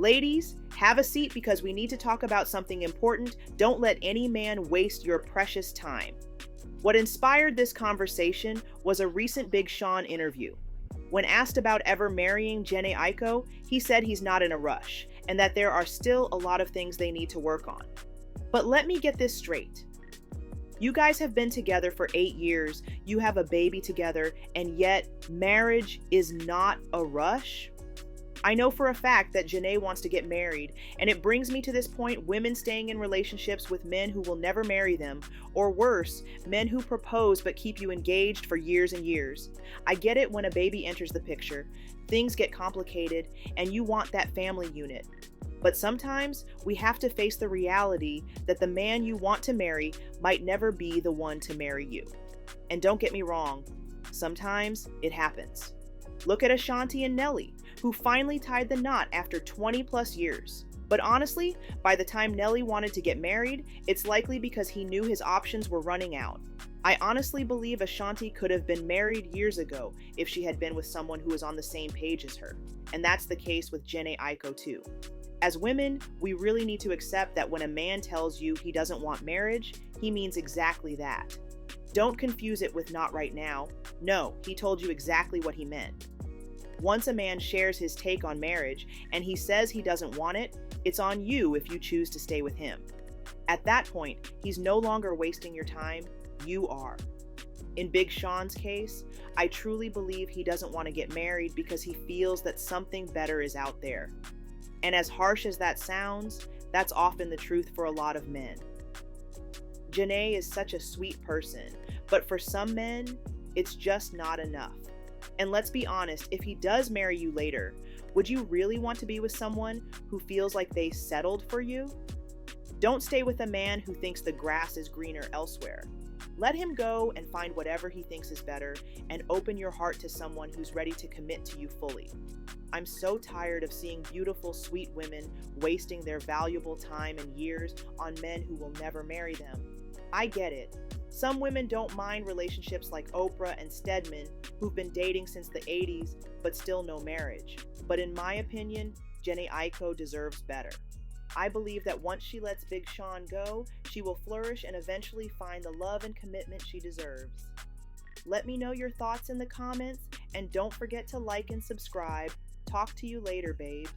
Ladies, have a seat because we need to talk about something important. Don't let any man waste your precious time. What inspired this conversation was a recent Big Sean interview. When asked about ever marrying Jhene Aiko, he said he's not in a rush and that there are still a lot of things they need to work on. But let me get this straight. You guys have been together for 8 years, you have a baby together, and yet marriage is not a rush? I know for a fact that Jhene wants to get married, and it brings me to this point: women staying in relationships with men who will never marry them, or worse, men who propose but keep you engaged for years and years. I get it when a baby enters the picture, things get complicated, and you want that family unit. But sometimes we have to face the reality that the man you want to marry might never be the one to marry you. And don't get me wrong, sometimes it happens. Look at Ashanti and Nelly, who finally tied the knot after 20 plus years. But honestly, by the time Nelly wanted to get married, it's likely because he knew his options were running out. I honestly believe Ashanti could have been married years ago if she had been with someone who was on the same page as her. And that's the case with Jhene Aiko too. As women, we really need to accept that when a man tells you he doesn't want marriage, he means exactly that. Don't confuse it with not right now. No, he told you exactly what he meant. Once a man shares his take on marriage and he says he doesn't want it, it's on you if you choose to stay with him. At that point, he's no longer wasting your time, you are. In Big Sean's case, I truly believe he doesn't want to get married because he feels that something better is out there. And as harsh as that sounds, that's often the truth for a lot of men. Jhene is such a sweet person, but for some men, it's just not enough. And let's be honest, if he does marry you later, would you really want to be with someone who feels like they settled for you? Don't stay with a man who thinks the grass is greener elsewhere. Let him go and find whatever he thinks is better, and open your heart to someone who's ready to commit to you fully. I'm so tired of seeing beautiful, sweet women wasting their valuable time and years on men who will never marry them. I get it. Some women don't mind relationships like Oprah and Stedman, who've been dating since the 80s, but still no marriage. But in my opinion, Jhene Aiko deserves better. I believe that once she lets Big Sean go, she will flourish and eventually find the love and commitment she deserves. Let me know your thoughts in the comments, and don't forget to like and subscribe. Talk to you later, babes.